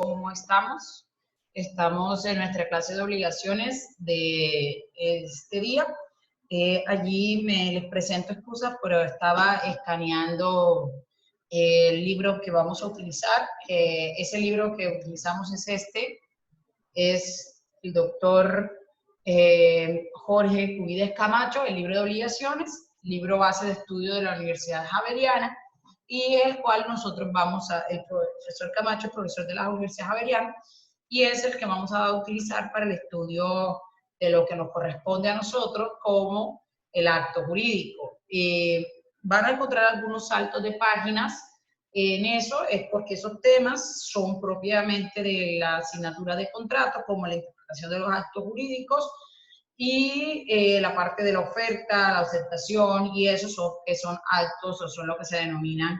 ¿Cómo estamos? Estamos en nuestra clase de obligaciones de este día. Allí les presento excusas, pero estaba escaneando el libro que vamos a utilizar. Ese libro que utilizamos es este. Es el doctor Jorge Cubides Camacho, el libro de obligaciones, libro base de estudio de la Universidad Javeriana, y el cual nosotros el profesor Camacho es profesor de la Universidad Javeriana, y es el que vamos a utilizar para el estudio de lo que nos corresponde a nosotros como el acto jurídico. Van a encontrar algunos saltos de páginas en eso, es porque esos temas son propiamente de la asignatura de contrato, como la interpretación de los actos jurídicos y la parte de la oferta, la aceptación, y esos son actos o son lo que se denominan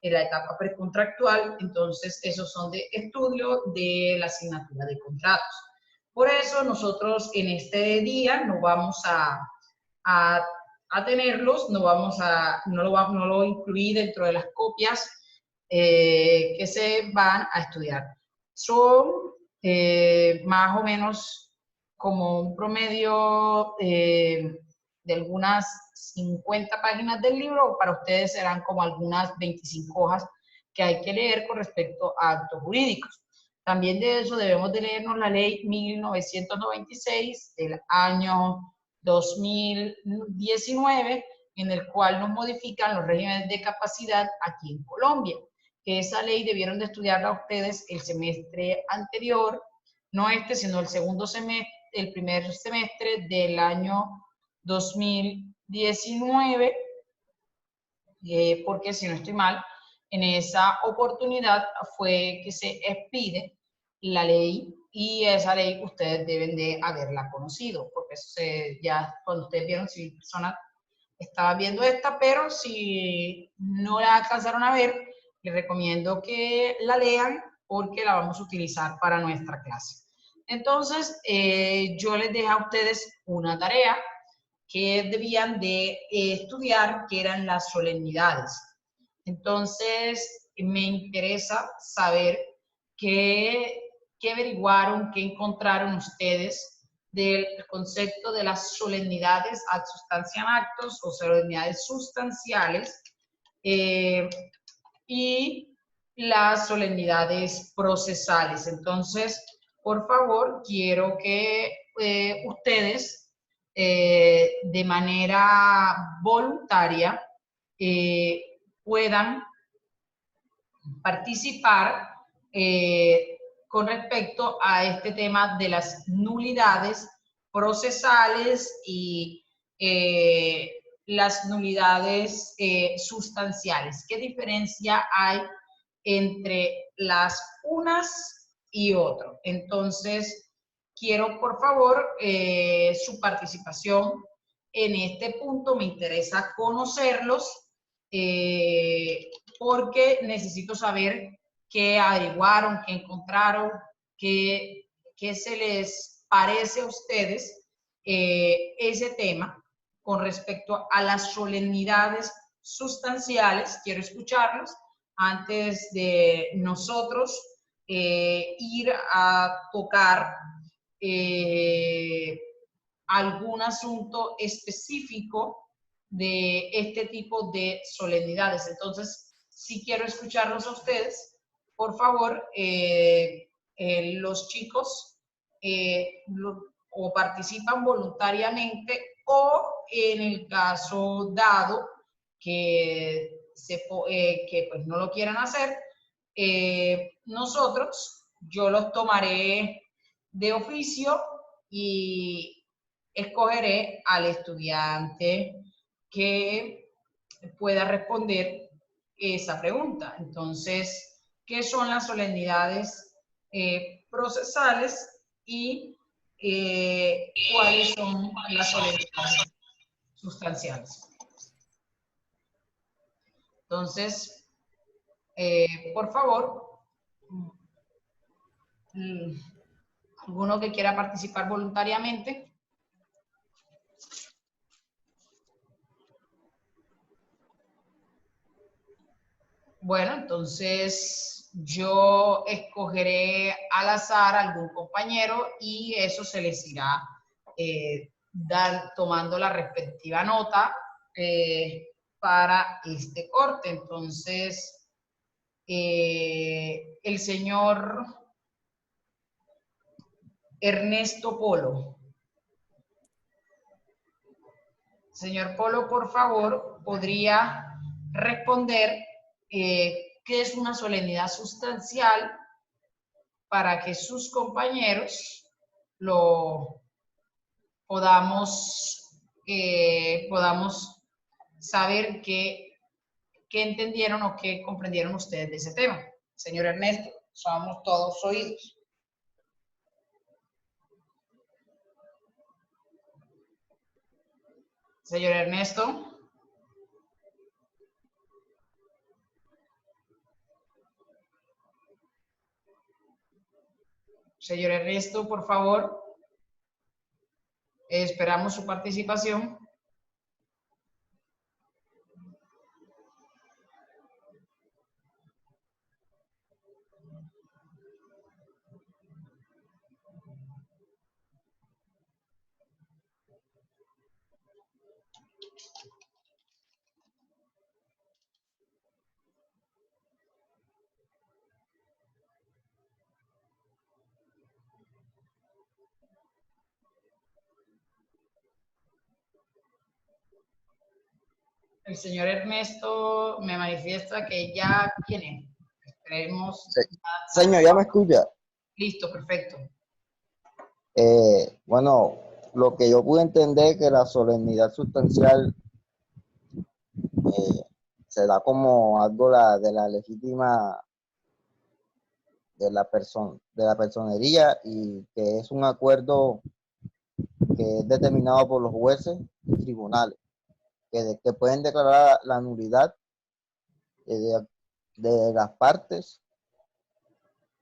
en la etapa precontractual. Entonces esos son de estudio de la asignatura de contratos. Por eso nosotros en este día no vamos a tenerlos, no lo incluí dentro de las copias que se van a estudiar. Son más o menos como un promedio de algunas 50 páginas del libro, para ustedes serán como algunas 25 hojas que hay que leer con respecto a actos jurídicos. También de eso debemos de leernos la ley 1996 del año 2019, en el cual nos modifican los regímenes de capacidad aquí en Colombia. Que esa ley debieron de estudiarla ustedes el semestre anterior, no este, sino el segundo semestre, el primer semestre del año 2019, porque si no estoy mal, en esa oportunidad fue que se expide la ley, y esa ley ustedes deben de haberla conocido, porque eso ya cuando ustedes vieron, si personas estaban viendo esta, pero si no la alcanzaron a ver, les recomiendo que la lean porque la vamos a utilizar para nuestra clase. Entonces, yo les dejé a ustedes una tarea que debían de estudiar, que eran las solemnidades. Entonces, me interesa saber qué averiguaron, qué encontraron ustedes del concepto de las solemnidades ad substantiam actos o solemnidades sustanciales y las solemnidades procesales. Entonces, por favor, quiero que ustedes de manera voluntaria puedan participar con respecto a este tema de las nulidades procesales y las nulidades sustanciales. ¿Qué diferencia hay entre las unas y otras? Entonces, quiero por favor su participación en este punto. Me interesa conocerlos porque necesito saber qué averiguaron, qué encontraron, qué se les parece a ustedes ese tema con respecto a las solemnidades sustanciales. Quiero escucharlos antes de nosotros ir a tocar algún asunto específico de este tipo de solemnidades. Entonces, si quiero escucharlos a ustedes, por favor, los chicos o participan voluntariamente, o en el caso dado que pues no lo quieran hacer, yo los tomaré de oficio y escogeré al estudiante que pueda responder esa pregunta. Entonces, ¿qué son las solemnidades procesales y cuáles son las solemnidades sustanciales? Entonces, por favor, ¿alguno que quiera participar voluntariamente? Bueno, entonces yo escogeré al azar algún compañero y eso se les irá tomando la respectiva nota para este corte. Entonces, el señor Ernesto Polo. Señor Polo, por favor, podría responder qué es una solemnidad sustancial para que sus compañeros lo podamos saber qué entendieron o qué comprendieron ustedes de ese tema. Señor Ernesto, somos todos oídos. Señor Ernesto. Señor Ernesto, por favor. Esperamos su participación. El señor Ernesto me manifiesta que ya viene. Esperemos. Sí. Señor, ¿ya me escucha? Listo, perfecto. Bueno, lo que yo pude entender que la solemnidad sustancial se da como algo de la legítima de la personería y que es un acuerdo que es determinado por los jueces y tribunales, que pueden declarar la nulidad de las partes.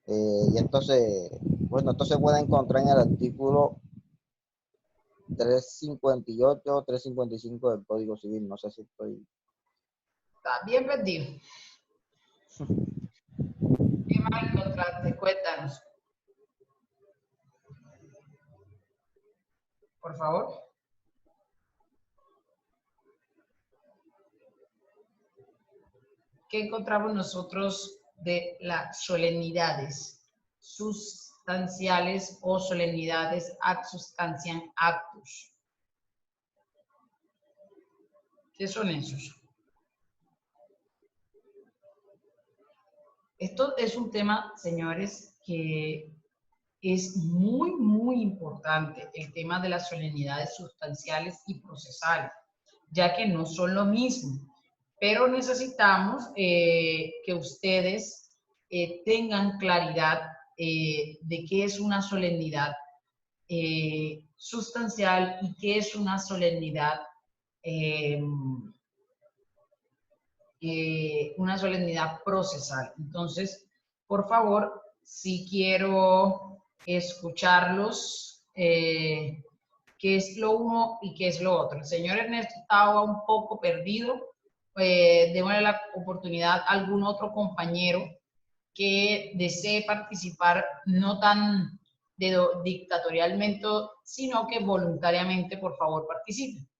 Y entonces, bueno, esto se puede encontrar en el artículo 358, 355 del Código Civil. No sé si estoy... Está bien perdido. ¿Qué más encontraste? Cuéntanos. Por favor. ¿Qué encontramos nosotros de las solemnidades sustanciales o solemnidades ad substantiam actus? ¿Qué son esos? Esto es un tema, señores, que es muy, muy importante, el tema de las solemnidades sustanciales y procesales, ya que no son lo mismo, pero necesitamos que ustedes tengan claridad de qué es una solemnidad sustancial y qué es una solemnidad procesal. Entonces, por favor, si quiero escucharlos, qué es lo uno y qué es lo otro. El señor Ernesto estaba un poco perdido. Démosle la oportunidad a algún otro compañero que desee participar, no tan dictatorialmente, sino que voluntariamente, por favor, participen.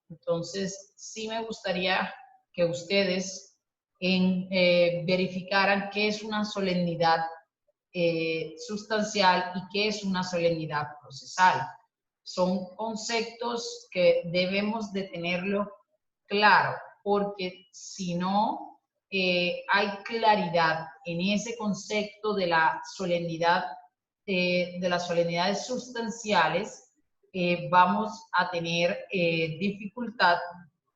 Entonces, sí me gustaría que ustedes verificaran qué es una solemnidad sustancial y qué es una solemnidad procesal. Son conceptos que debemos de tenerlo claro, porque si no hay claridad en ese concepto de la solemnidad, de las solemnidades sustanciales, vamos a tener dificultad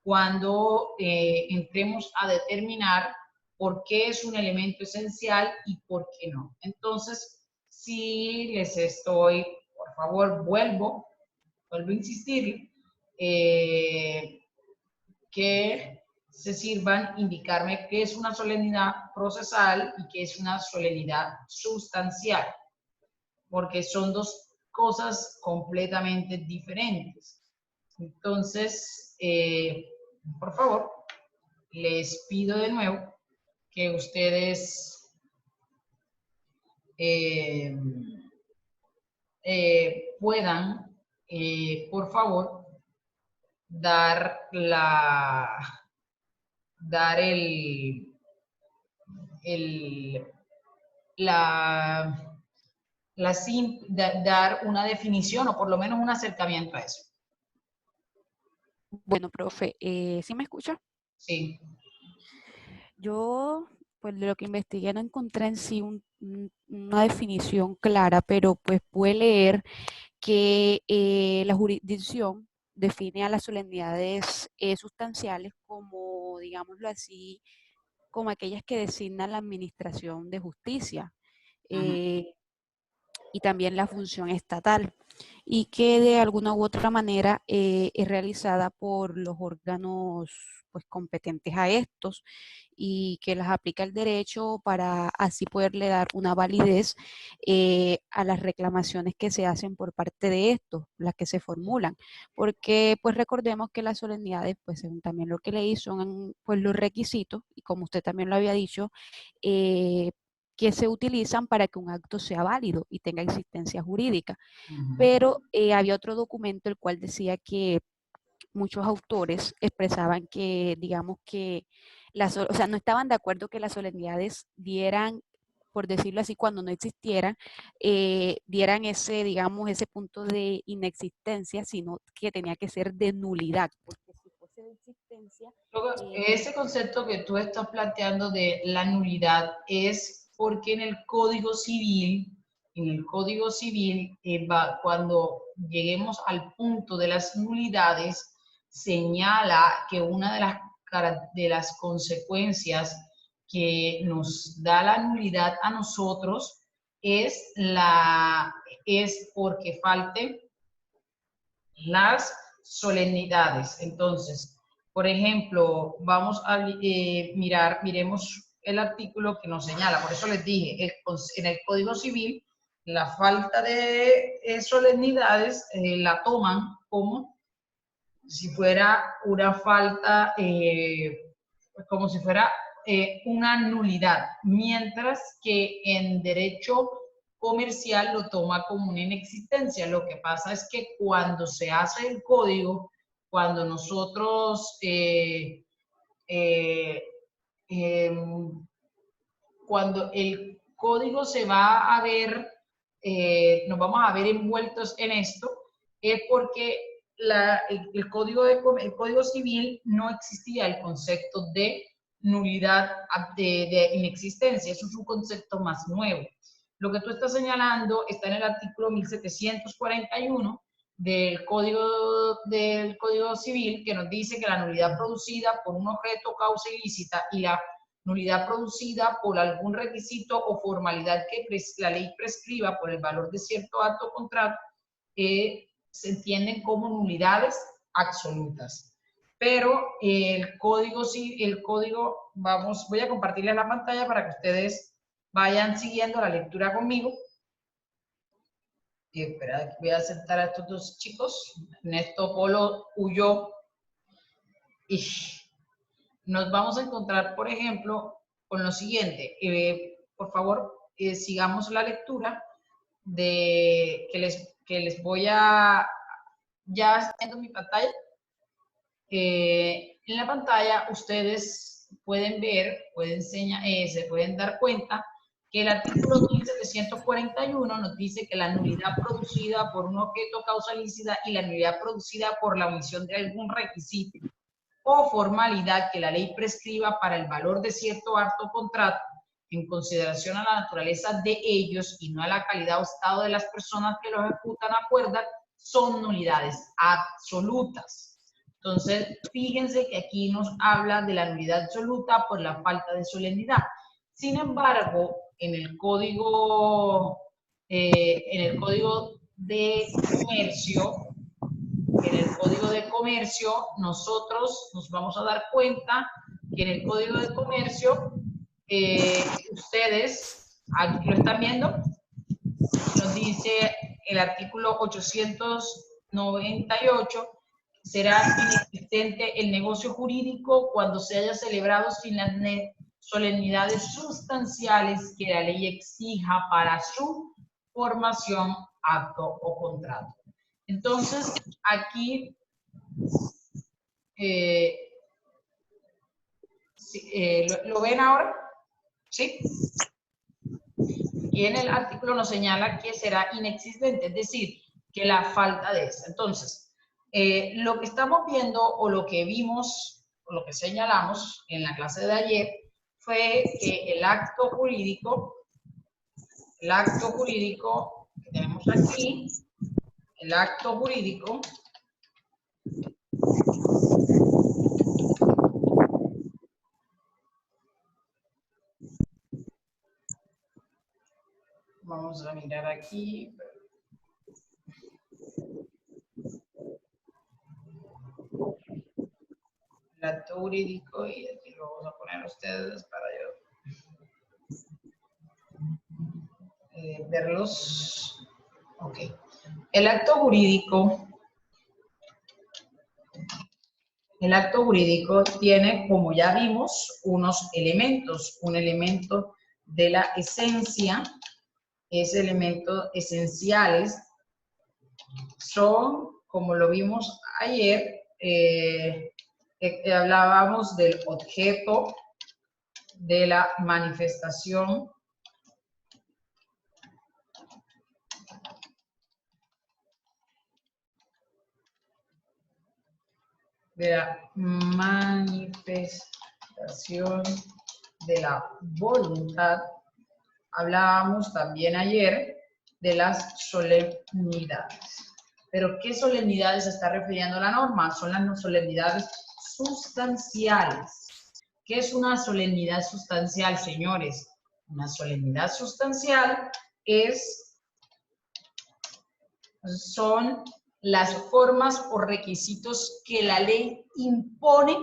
cuando entremos a determinar por qué es un elemento esencial y por qué no. Entonces, si les estoy, por favor, vuelvo a insistir, que se sirvan indicarme qué es una solemnidad procesal y qué es una solemnidad sustancial, porque son dos cosas completamente diferentes. Entonces, por favor, les pido de nuevo que ustedes eh, puedan, por favor, dar el, la, dar una definición o por lo menos un acercamiento a eso. Bueno, profe, ¿sí me escucha? Sí. Yo, pues de lo que investigué no encontré en sí una definición clara, pero pues pude leer que la jurisdicción define a las solemnidades sustanciales como, digámoslo así, como aquellas que designa la administración de justicia. Y también la función estatal, y que de alguna u otra manera es realizada por los órganos pues competentes a estos, y que las aplica el derecho para así poderle dar una validez a las reclamaciones que se hacen por parte de estos, las que se formulan, porque pues recordemos que las solemnidades, pues según también lo que leí, son pues los requisitos, y como usted también lo había dicho, que se utilizan para que un acto sea válido y tenga existencia jurídica. Pero había otro documento el cual decía que muchos autores expresaban que, digamos que, o sea, no estaban de acuerdo que las solemnidades dieran, por decirlo así, cuando no existieran, dieran ese, digamos, ese punto de inexistencia, sino que tenía que ser de nulidad, porque si fuese de existencia... Ese concepto que tú estás planteando de la nulidad es porque en el Código Civil, cuando lleguemos al punto de las nulidades, señala que una de las consecuencias que nos da la nulidad a nosotros es porque falten las solemnidades. Entonces, por ejemplo, vamos a miremos el artículo que nos señala. Por eso les dije, en el Código Civil, la falta de solemnidades la toman como si fuera una falta, como si fuera una nulidad, mientras que en derecho comercial lo toma como una inexistencia. Lo que pasa es que cuando se hace el código, cuando nosotros cuando el código se va a ver, nos vamos a ver envueltos en esto, es porque el código civil no existía el concepto de nulidad, de inexistencia. Eso es un concepto más nuevo. Lo que tú estás señalando está en el artículo 1741 del Código Civil, que nos dice que la nulidad producida por un objeto, causa ilícita y la nulidad producida por algún requisito o formalidad que la ley prescriba por el valor de cierto acto o contrato, se entienden como nulidades absolutas. Pero el código, voy a compartirles la pantalla para que ustedes vayan siguiendo la lectura conmigo. Espera, voy a sentar a estos dos chicos. Ernesto Polo huyó. Y nos vamos a encontrar, por ejemplo, con lo siguiente. Por favor, sigamos la lectura que les voy a... Ya viendo mi pantalla. En la pantalla ustedes pueden ver, se pueden dar cuenta que el artículo 1741 nos dice que la nulidad producida por un objeto, causa ilícita y la nulidad producida por la omisión de algún requisito o formalidad que la ley prescriba para el valor de cierto acto o contrato, en consideración a la naturaleza de ellos y no a la calidad o estado de las personas que los ejecutan, acuerdan, son nulidades absolutas. Entonces, fíjense que aquí nos habla de la nulidad absoluta por la falta de solemnidad. Sin embargo, en el Código de Comercio, nosotros nos vamos a dar cuenta que en el Código de Comercio, ustedes, aquí lo están viendo, nos dice el artículo 898, será inexistente el negocio jurídico cuando se haya celebrado solemnidades sustanciales que la ley exija para su formación, acto o contrato. Entonces, aquí ¿lo ven ahora? ¿Sí? Y en el artículo nos señala que será inexistente, es decir, que la falta de esa. Entonces, lo que estamos viendo o lo que vimos, o lo que señalamos en la clase de ayer, fue que el acto jurídico que tenemos aquí, el acto jurídico, vamos a mirar aquí. El acto jurídico, y aquí lo vamos a poner a ustedes para yo verlos. Ok. El acto jurídico tiene, como ya vimos, unos elementos. Un elemento de la esencia, ese elemento esenciales son, como lo vimos ayer, hablábamos del objeto de la manifestación, de la voluntad. Hablábamos también ayer de las solemnidades. ¿Pero qué solemnidades se está refiriendo a la norma? Son las solemnidades sustanciales. ¿Qué es una solemnidad sustancial, señores? Una solemnidad sustancial son las formas o requisitos que la ley impone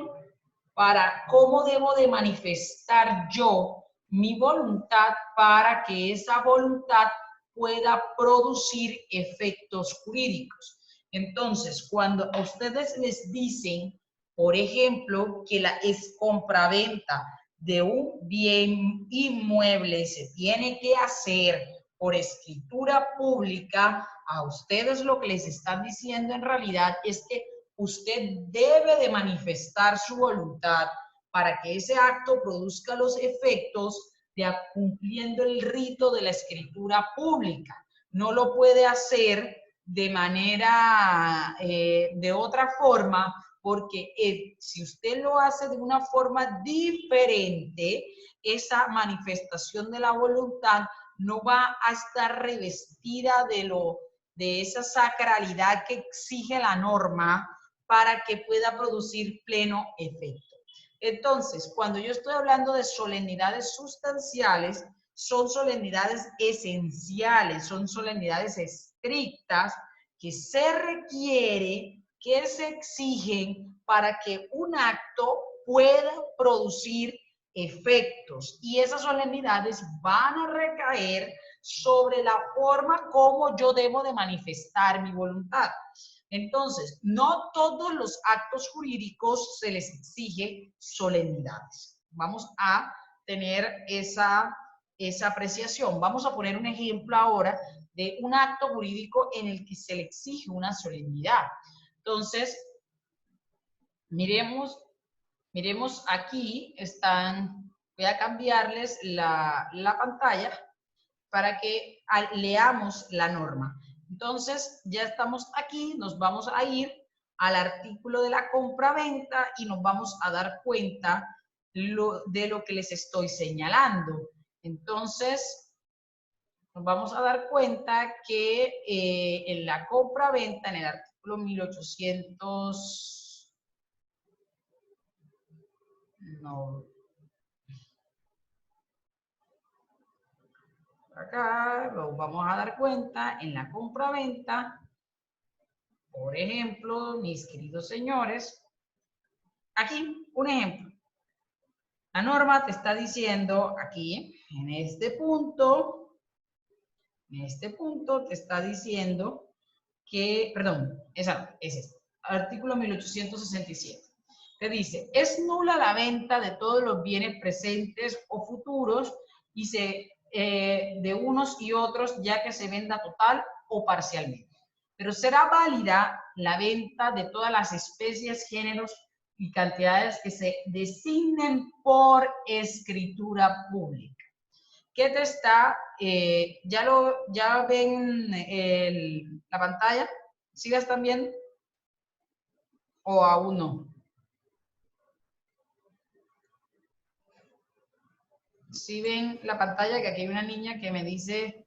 para cómo debo de manifestar yo mi voluntad para que esa voluntad pueda producir efectos jurídicos. Entonces, cuando a ustedes les dicen, por ejemplo, que la compraventa de un bien inmueble se tiene que hacer por escritura pública, a ustedes lo que les están diciendo en realidad es que usted debe de manifestar su voluntad para que ese acto produzca los efectos de cumpliendo el rito de la escritura pública. No lo puede hacer de manera, de otra forma, porque si usted lo hace de una forma diferente, esa manifestación de la voluntad no va a estar revestida de esa sacralidad que exige la norma para que pueda producir pleno efecto. Entonces, cuando yo estoy hablando de solemnidades sustanciales, son solemnidades esenciales, son solemnidades estrictas que se requiere, que se exigen para que un acto pueda producir efectos. Y esas solemnidades van a recaer sobre la forma como yo debo de manifestar mi voluntad. Entonces, no todos los actos jurídicos se les exige solemnidades. Vamos a tener esa apreciación. Vamos a poner un ejemplo ahora de un acto jurídico en el que se le exige una solemnidad. Entonces, miremos aquí, voy a cambiarles la pantalla para que leamos la norma. Entonces, ya estamos aquí, nos vamos a ir al artículo de la compraventa y nos vamos a dar cuenta de lo que les estoy señalando. Entonces, nos vamos a dar cuenta que en la compraventa, en el artículo 1800, no, acá lo vamos a dar cuenta en la compraventa. Por ejemplo, mis queridos señores, aquí un ejemplo. La norma te está diciendo aquí, en este punto te está diciendo que, perdón, es este, artículo 1867. te dice, es nula la venta de todos los bienes presentes o futuros y de unos y otros, ya que se venda total o parcialmente. Pero será válida la venta de todas las especies, géneros y cantidades que se designen por escritura pública. ¿Qué te está? ¿Ya ven la pantalla? ¿Sí la están viendo? ¿O aún no? ¿Sí ven la pantalla? Que aquí hay una niña que me dice,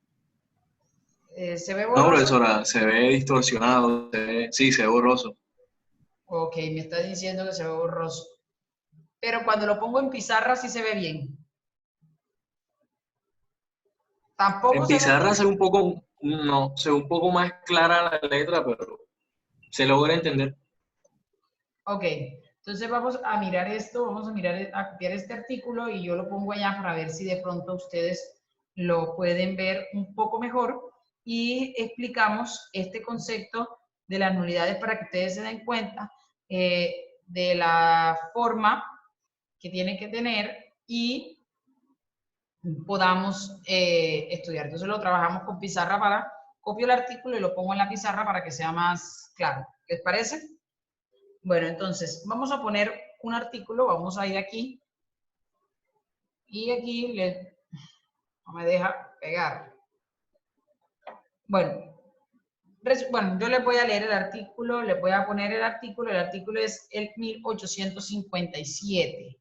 ¿se ve borroso? No, profesora, se ve distorsionado, sí, se ve borroso. Ok, me está diciendo que se ve borroso. Pero cuando lo pongo en pizarra sí se ve bien. Tampoco En pizarra se ve un poco, no, se ve un poco más clara la letra, pero se logra entender. Ok, entonces vamos a mirar esto, vamos a copiar este artículo y yo lo pongo allá para ver si de pronto ustedes lo pueden ver un poco mejor y explicamos este concepto de las nulidades para que ustedes se den cuenta de la forma que tiene que tener y podamos estudiar. Entonces lo trabajamos con pizarra copio el artículo y lo pongo en la pizarra para que sea más claro. ¿Les parece? Bueno, entonces vamos a poner un artículo, vamos a ir aquí y aquí no me deja pegar. Bueno, yo les voy a leer el artículo, les voy a poner el artículo es el 1857.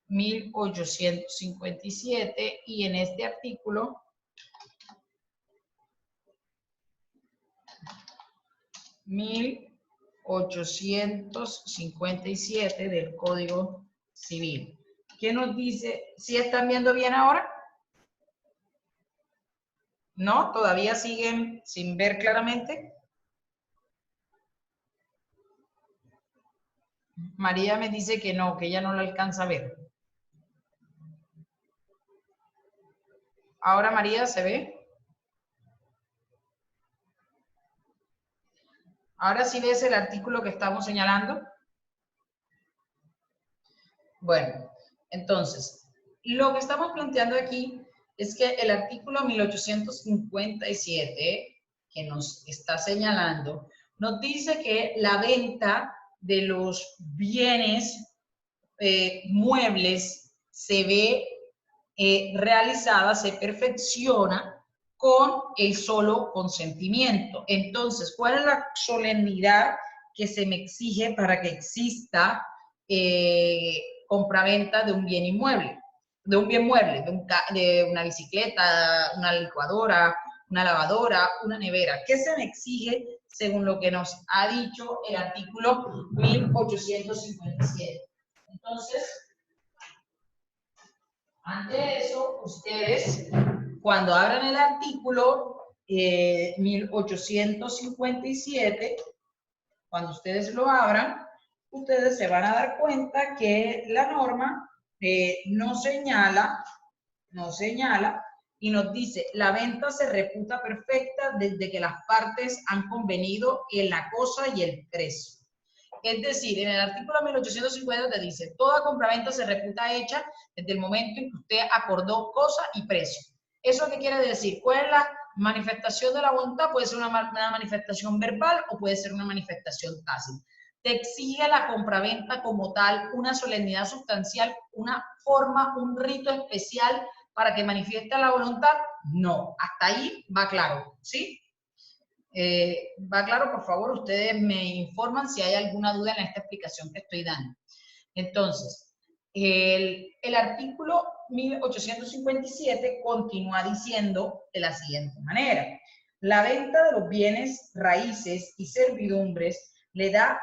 1857 y en este artículo (1857) del Código Civil. ¿Qué nos dice? ¿Sí están viendo bien ahora? ¿No? ¿Todavía siguen sin ver claramente? María me dice que no, que ella no lo alcanza a ver. ¿Ahora María se ve? ¿Ahora sí ves el artículo que estamos señalando? Bueno, entonces, lo que estamos planteando aquí es que el artículo 1857, que nos está señalando, nos dice que la venta de los bienes muebles se ve realizada, se perfecciona con el solo consentimiento. Entonces, ¿cuál es la solemnidad que se me exige para que exista compraventa de un bien inmueble? De un bien mueble, de una bicicleta, una licuadora, una lavadora, una nevera. ¿Qué se me exige según lo que nos ha dicho el artículo 1857? Entonces, ante eso, ustedes, cuando abran el artículo 1857, cuando ustedes lo abran, ustedes se van a dar cuenta que la norma no señala y nos dice, la venta se reputa perfecta desde que las partes han convenido en la cosa y el precio. Es decir, en el artículo 1850 te dice, toda compraventa se reputa hecha desde el momento en que usted acordó cosa y precio. ¿Eso qué quiere decir? ¿Cuál es la manifestación de la voluntad? Puede ser una manifestación verbal o puede ser una manifestación tácita. Te exige la compraventa como tal una solemnidad sustancial, una forma, un rito especial para que manifieste la voluntad. No, hasta ahí va claro, ¿sí? ¿Va claro? Por favor, ustedes me informan si hay alguna duda en esta explicación que estoy dando. Entonces, el artículo 1857 continúa diciendo de la siguiente manera. La venta de los bienes, raíces y servidumbres y la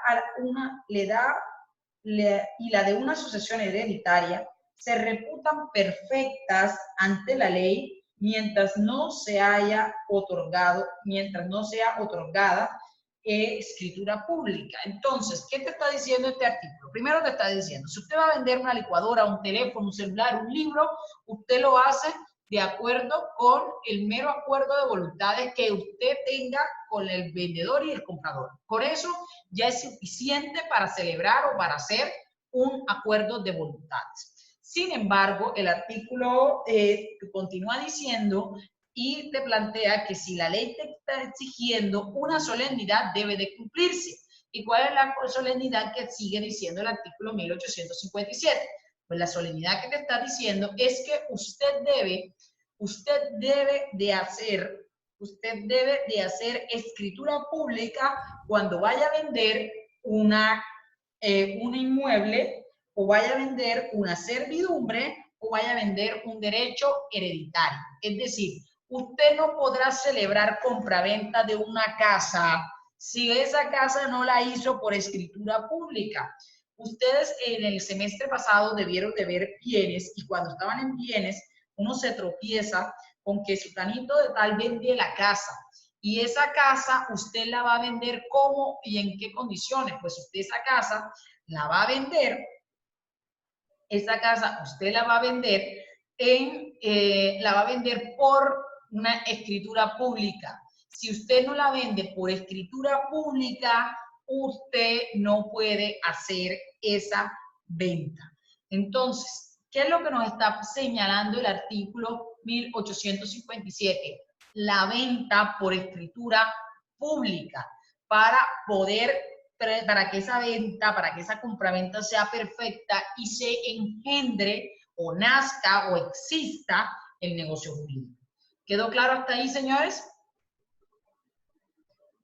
de una sucesión hereditaria se reputan perfectas ante la ley mientras no sea otorgada escritura pública. Entonces, ¿qué te está diciendo este artículo? Primero te está diciendo, si usted va a vender una licuadora, un teléfono, un celular, un libro, usted lo hace de acuerdo con el mero acuerdo de voluntades que usted tenga con el vendedor y el comprador. Por eso ya es suficiente para celebrar o para hacer un acuerdo de voluntades. Sin embargo, el artículo continúa diciendo y te plantea que si la ley te está exigiendo una solemnidad, debe de cumplirse. ¿Y cuál es la solemnidad que sigue diciendo el artículo 1857? Pues la solemnidad que te está diciendo es que usted debe de hacer escritura pública cuando vaya a vender un inmueble, o vaya a vender una servidumbre, o vaya a vender un derecho hereditario. Es decir, usted no podrá celebrar compraventa de una casa si esa casa no la hizo por escritura pública. Ustedes en el semestre pasado debieron de ver bienes, y cuando estaban en bienes, uno se tropieza con que sutanito de tal vende la casa, y esa casa usted la va a vender ¿cómo y en qué condiciones? Pues usted esa casa la va a vender, por una escritura pública. Si usted no la vende por escritura pública, usted no puede hacer esa venta. Entonces, ¿qué es lo que nos está señalando el artículo 1857? La venta por escritura pública, para que esa venta, para que esa compraventa sea perfecta y se engendre o nazca o exista el negocio jurídico. ¿Quedó claro hasta ahí, señores?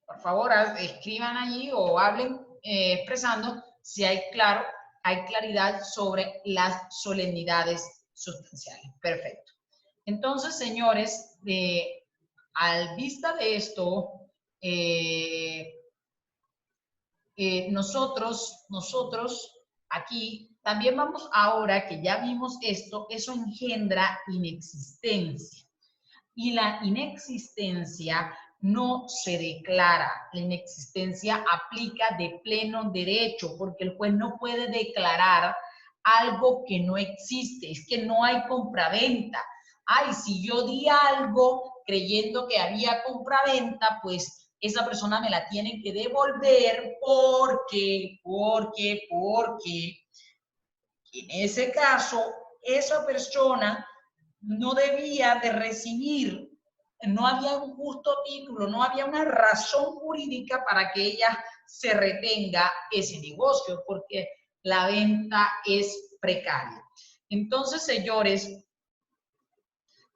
Por favor, escriban allí o hablen expresando si hay claridad sobre las solemnidades sustanciales. Perfecto. Entonces, señores, al vista de esto, nosotros aquí también vamos, ahora que ya vimos esto, eso engendra inexistencia. Y la inexistencia no se declara. La inexistencia aplica de pleno derecho, porque el juez no puede declarar algo que no existe. Es que no hay compraventa. Ay, si yo di algo creyendo que había compraventa, pues esa persona me la tiene que devolver porque en ese caso esa persona no debía de recibir, no había un justo título, no había una razón jurídica para que ella se retenga ese negocio, porque la venta es precaria. Entonces, señores,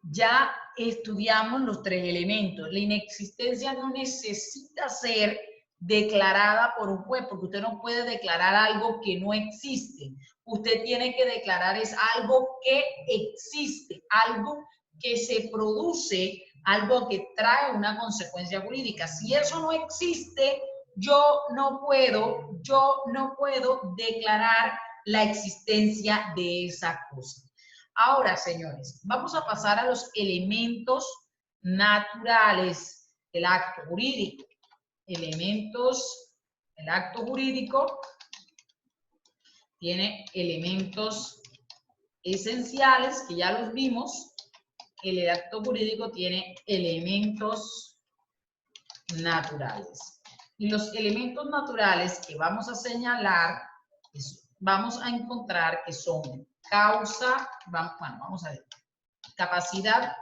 ya estudiamos los tres elementos. La inexistencia no necesita ser declarada por un juez, porque usted no puede declarar algo que no existe. Usted tiene que declarar es algo que existe, algo que se produce, algo que trae una consecuencia jurídica. Si eso no existe, yo no puedo declarar la existencia de esa cosa. Ahora, señores, vamos a pasar a los elementos naturales del acto jurídico. El acto jurídico tiene elementos esenciales, que ya los vimos. El acto jurídico tiene elementos naturales. Y los elementos naturales que vamos a señalar, vamos a encontrar que son causa, vamos a ver, capacidad,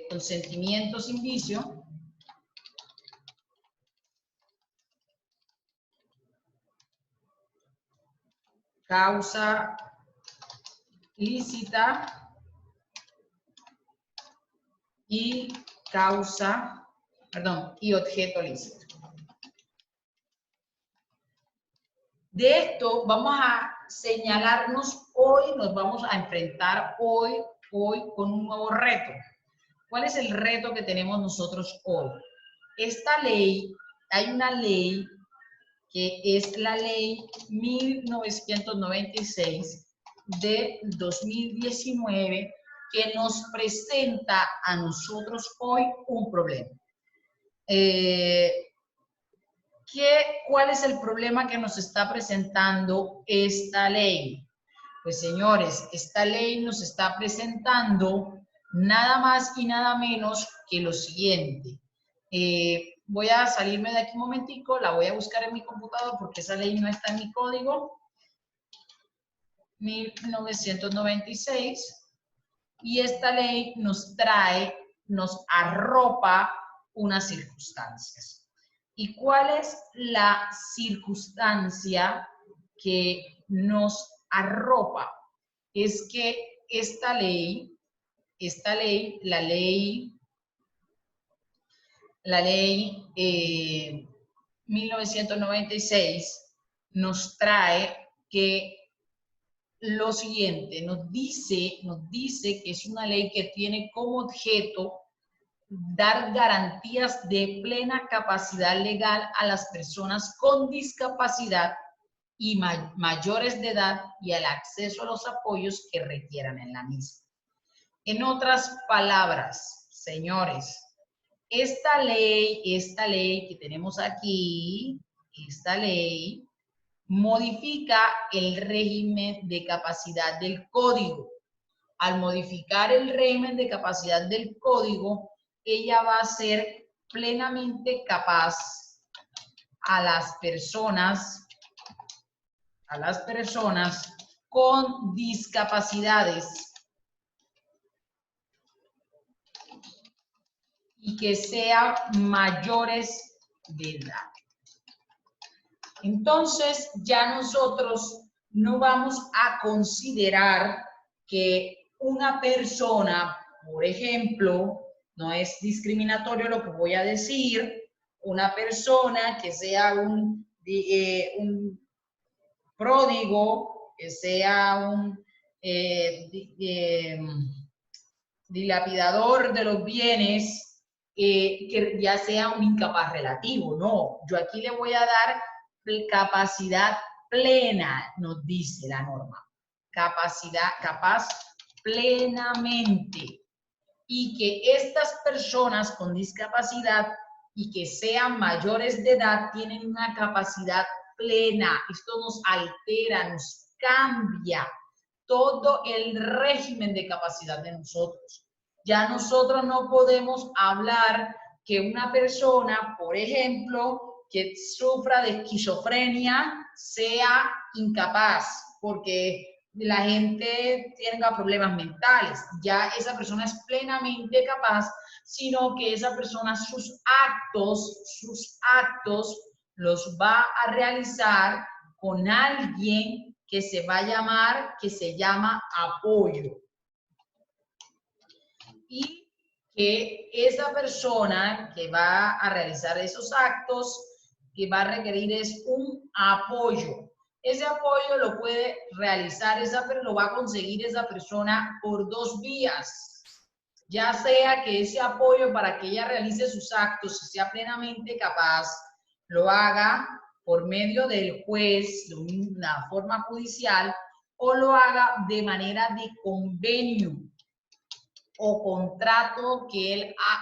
consentimiento sin vicio, causa lícita y y objeto lícito. De esto vamos a señalarnos hoy, nos vamos a enfrentar hoy con un nuevo reto. ¿Cuál es el reto que tenemos nosotros hoy? Esta ley, hay una ley que es la ley 1996 de 2019 que nos presenta a nosotros hoy un problema. ¿Cuál es el problema que nos está presentando esta ley? Pues señores, esta ley nos está presentando nada más y nada menos que lo siguiente. Voy a salirme de aquí un momentico, la voy a buscar en mi computador porque esa ley no está en mi código. 1996. Y esta ley nos trae, nos arropa unas circunstancias. ¿Y cuál es la circunstancia que nos arropa? Es que esta ley, la ley 1996 nos trae que lo siguiente, nos dice que es una ley que tiene como objeto dar garantías de plena capacidad legal a las personas con discapacidad y mayores de edad y al acceso a los apoyos que requieran en la misma. En otras palabras, señores, esta ley que tenemos aquí, esta ley modifica el régimen de capacidad del código. Al modificar el régimen de capacidad del código, ella va a ser plenamente capaz a las personas con discapacidades y que sean mayores de edad. Entonces, ya nosotros no vamos a considerar que una persona, por ejemplo, no es discriminatorio lo que voy a decir, una persona que sea un pródigo, que sea un dilapidador de los bienes, que ya sea un incapaz relativo. No, yo aquí le voy a dar capacidad plena, nos dice la norma. Capacidad, capaz plenamente. Y que estas personas con discapacidad y que sean mayores de edad tienen una capacidad plena. Esto nos altera, nos cambia todo el régimen de capacidad de nosotros. Ya nosotros no podemos hablar que una persona, por ejemplo, que sufra de esquizofrenia sea incapaz, porque la gente tenga problemas mentales. Ya esa persona es plenamente capaz, sino que esa persona sus actos los va a realizar con alguien que se va a llamar, que se llama apoyo. Y que esa persona que va a realizar esos actos, que va a requerir es un apoyo. Ese apoyo lo puede realizar, lo va a conseguir esa persona por dos vías. Ya sea que ese apoyo para que ella realice sus actos y sea plenamente capaz, lo haga por medio del juez, de una forma judicial, o lo haga de manera de convenio o contrato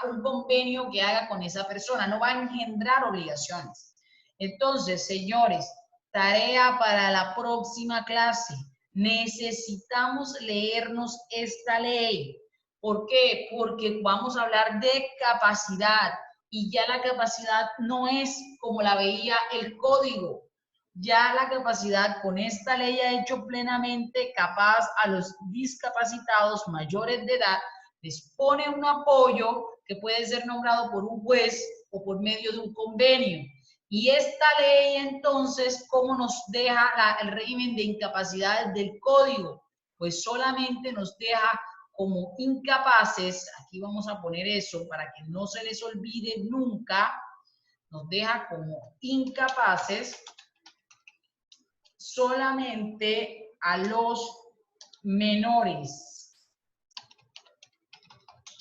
un convenio que haga con esa persona. No va a engendrar obligaciones. Entonces, señores, tarea para la próxima clase. Necesitamos leernos esta ley. ¿Por qué? Porque vamos a hablar de capacidad y ya la capacidad no es como la veía el código. Ya la capacidad con esta ley ha hecho plenamente capaz a los discapacitados mayores de edad, les pone un apoyo que puede ser nombrado por un juez o por medio de un convenio. Y esta ley entonces, ¿cómo nos deja el régimen de incapacidades del código? Pues solamente nos deja como incapaces, aquí vamos a poner eso para que no se les olvide nunca, nos deja como incapaces solamente a los menores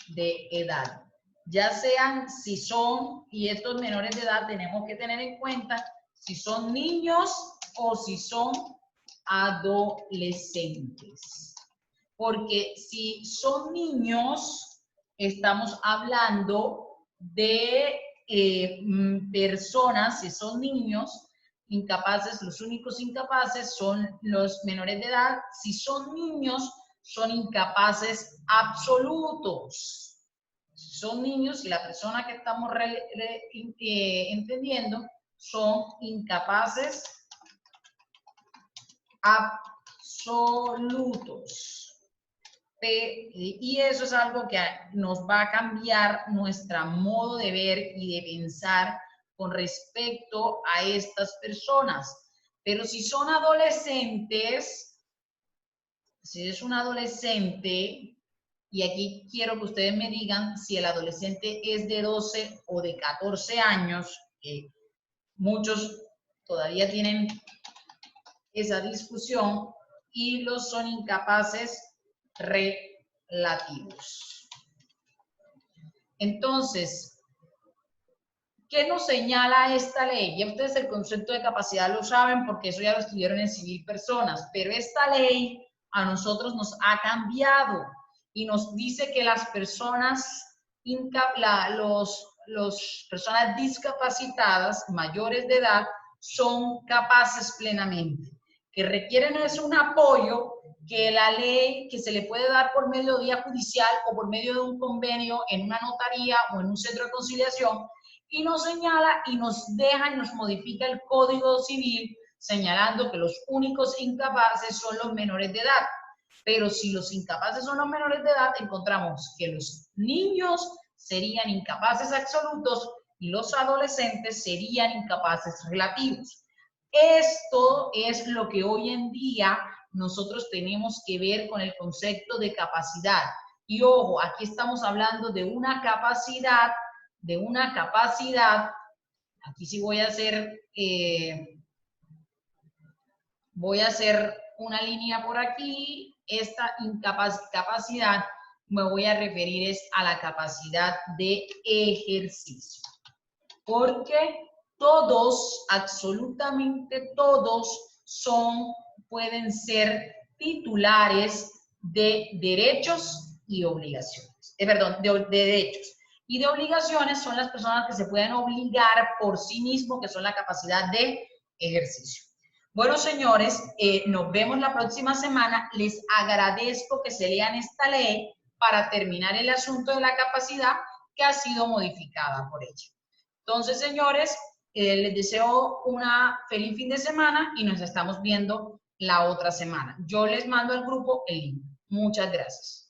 de edad, ya sean si son, y estos menores de edad tenemos que tener en cuenta si son niños o si son adolescentes. Porque si son niños, estamos hablando de personas, si son niños incapaces, los únicos incapaces son los menores de edad. Si son niños, son incapaces absolutos. Si son niños y la persona que estamos entendiendo son incapaces absolutos. Y eso es algo que nos va a cambiar nuestro modo de ver y de pensar con respecto a estas personas. Pero si son adolescentes, si es un adolescente, y aquí quiero que ustedes me digan si el adolescente es de 12 o de 14 años, que muchos todavía tienen esa discusión, y los son incapaces relativos. Entonces, ¿qué nos señala esta ley? Ya ustedes el concepto de capacidad lo saben porque eso ya lo estudiaron en Civil Personas, pero esta ley a nosotros nos ha cambiado y nos dice que las personas, personas discapacitadas mayores de edad son capaces plenamente. Que requieren es un apoyo que la ley, que se le puede dar por medio de vía judicial o por medio de un convenio en una notaría o en un centro de conciliación, y nos señala y nos deja y nos modifica el Código Civil señalando que los únicos incapaces son los menores de edad. Pero si los incapaces son los menores de edad, encontramos que los niños serían incapaces absolutos y los adolescentes serían incapaces relativos. Esto es lo que hoy en día nosotros tenemos que ver con el concepto de capacidad. Y ojo, aquí estamos hablando de una capacidad, aquí sí voy a hacer una línea por aquí. Esta incapacidad me voy a referir es a la capacidad de ejercicio. Porque todos, absolutamente todos, pueden ser titulares de derechos y obligaciones. De derechos. Y de obligaciones son las personas que se pueden obligar por sí mismos, que son la capacidad de ejercicio. Bueno, señores, nos vemos la próxima semana. Les agradezco que se lean esta ley para terminar el asunto de la capacidad que ha sido modificada por ella. Entonces, señores, les deseo una feliz fin de semana y nos estamos viendo la otra semana. Yo les mando al grupo el link. Muchas gracias.